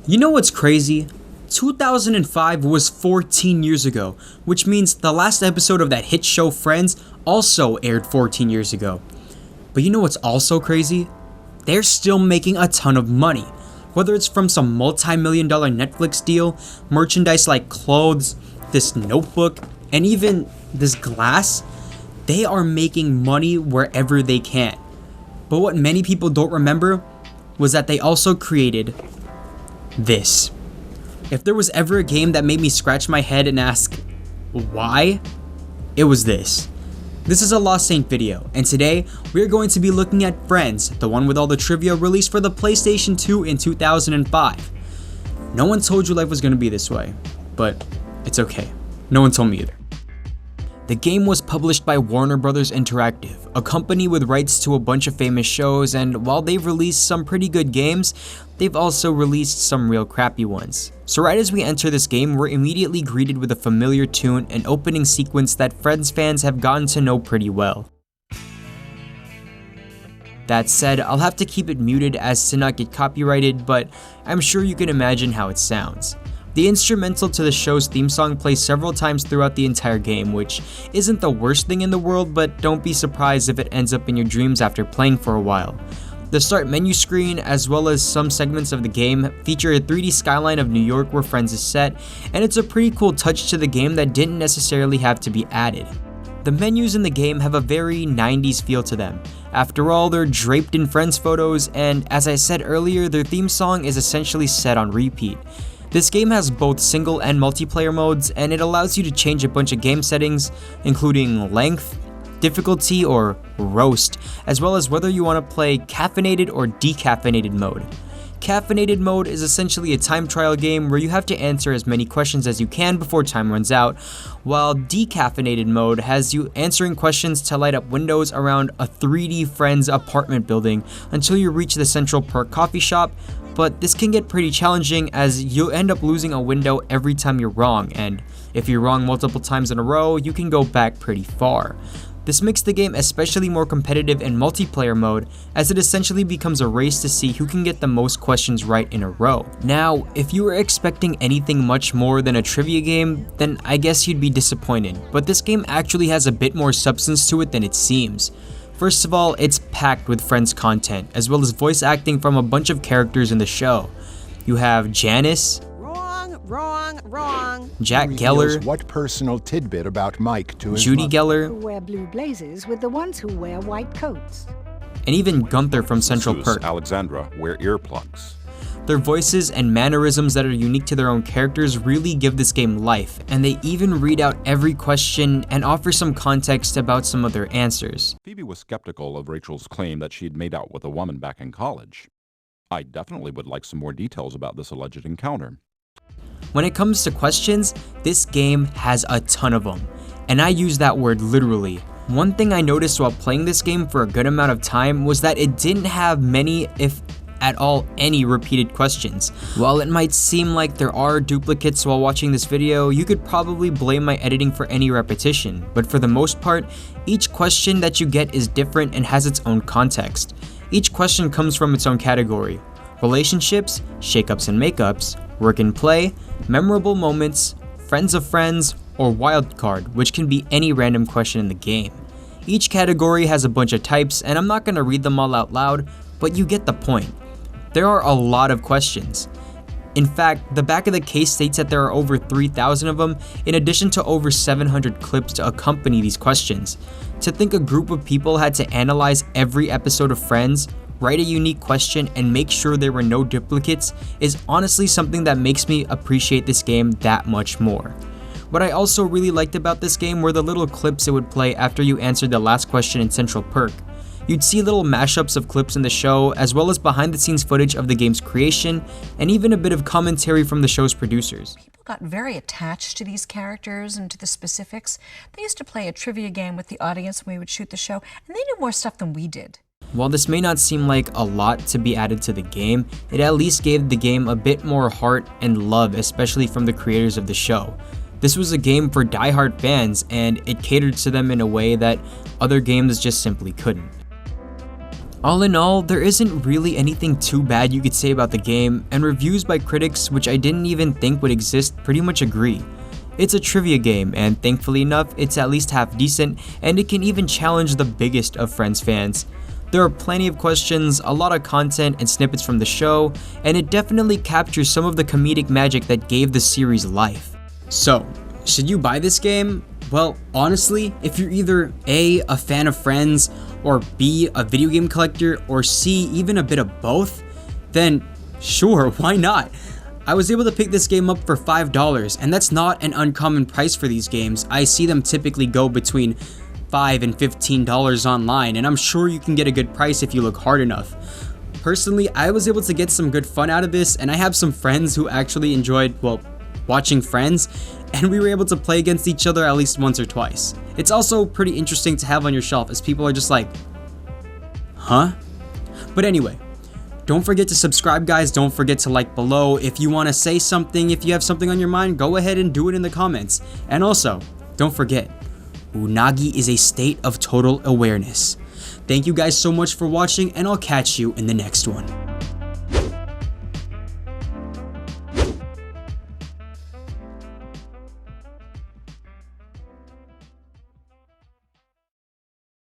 You know what's crazy? 2005 was 14 years ago, which means the last episode of that hit show Friends also aired 14 years ago. But you know what's also crazy? They're still making a ton of money. Whether it's from some multi-million-dollar Netflix deal, merchandise like clothes, this notebook, and even this glass, they are making money wherever they can. But what many people don't remember was that they also created this. If there was ever a game that made me scratch my head and ask, why? It was this. This is a Lost Saint video, and today we're going to be looking at Friends, the one with all the trivia released for the PlayStation 2 in 2005. No one told you life was going to be this way, but it's okay. No one told me either. The game was published by Warner Bros. Interactive, a company with rights to a bunch of famous shows, and while they've released some pretty good games, they've also released some real crappy ones. So right as we enter this game, we're immediately greeted with a familiar tune and opening sequence that Friends fans have gotten to know pretty well. That said, I'll have to keep it muted as to not get copyrighted, but I'm sure you can imagine how it sounds. The instrumental to the show's theme song plays several times throughout the entire game, which isn't the worst thing in the world, but don't be surprised if it ends up in your dreams after playing for a while. The start menu screen, as well as some segments of the game, feature a 3D skyline of New York where Friends is set, and it's a pretty cool touch to the game that didn't necessarily have to be added. The menus in the game have a very 90s feel to them. After all, they're draped in Friends photos, and as I said earlier, their theme song is essentially set on repeat. This game has both single and multiplayer modes, and it allows you to change a bunch of game settings, including length, difficulty, or roast, as well as whether you want to play caffeinated or decaffeinated mode. Caffeinated mode is essentially a time trial game where you have to answer as many questions as you can before time runs out, while decaffeinated mode has you answering questions to light up windows around a 3D Friends apartment building until you reach the Central Perk coffee shop. But this can get pretty challenging as you'll end up losing a window every time you're wrong, and if you're wrong multiple times in a row, you can go back pretty far. This makes the game especially more competitive in multiplayer mode, as it essentially becomes a race to see who can get the most questions right in a row. Now, if you were expecting anything much more than a trivia game, then I guess you'd be disappointed, but this game actually has a bit more substance to it than it seems. First of all, it's packed with Friends content, as well as voice acting from a bunch of characters in the show. You have Janice, wrong. Jack Geller, what personal tidbit about Mike to his Judy mother? Geller, Who wear blue blazers with the ones who wear white coats. and even Gunther from Central Zeus, Perk. Alexandra wear earplugs. Their voices and mannerisms that are unique to their own characters really give this game life, and they even read out every question and offer some context about some of their answers. Phoebe was skeptical of Rachel's claim that she'd made out with a woman back in college. I definitely would like some more details about this alleged encounter. When it comes to questions, this game has a ton of them, and I use that word literally. One thing I noticed while playing this game for a good amount of time was that it didn't have many, if at all any, repeated questions. While it might seem like there are duplicates while watching this video, you could probably blame my editing for any repetition, but for the most part, each question that you get is different and has its own context. Each question comes from its own category: relationships, shakeups and makeups, work and play, memorable moments, friends of friends, or wild card, which can be any random question in the game. Each category has a bunch of types, and I'm not going to read them all out loud, but you get the point. There are a lot of questions. In fact, the back of the case states that there are over 3,000 of them, in addition to over 700 clips to accompany these questions. To think a group of people had to analyze every episode of Friends, write a unique question, and make sure there were no duplicates is honestly something that makes me appreciate this game that much more. What I also really liked about this game were the little clips it would play after you answered the last question in Central Perk. You'd see little mashups of clips in the show, as well as behind the scenes footage of the game's creation, and even a bit of commentary from the show's producers. People got very attached to these characters and to the specifics. They used to play a trivia game with the audience when we would shoot the show, and they knew more stuff than we did. While this may not seem like a lot to be added to the game, it at least gave the game a bit more heart and love, especially from the creators of the show. This was a game for die-hard fans, and it catered to them in a way that other games just simply couldn't. All in all, there isn't really anything too bad you could say about the game, and reviews by critics, which I didn't even think would exist, pretty much agree. It's a trivia game, and thankfully enough, it's at least half decent, and it can even challenge the biggest of Friends fans. There are plenty of questions, a lot of content and snippets from the show, and it definitely captures some of the comedic magic that gave the series life. So, should you buy this game? Well, honestly, if you're either A, a fan of Friends, or B, a video game collector, or C, even a bit of both, then sure, why not? I was able to pick this game up for $5, and that's not an uncommon price for these games. I see them typically go between $5 and $15 online, and I'm sure you can get a good price if you look hard enough. Personally, I was able to get some good fun out of this, and I have some friends who actually enjoyed, well, watching Friends, and we were able to play against each other at least once or twice. It's also pretty interesting to have on your shelf as people are just like, huh? But anyway, don't forget to subscribe, guys. Don't forget to like below. If you want to say something, if you have something on your mind, go ahead and do it in the comments. And also, don't forget, Unagi is a state of total awareness. Thank you guys so much for watching, and I'll catch you in the next one.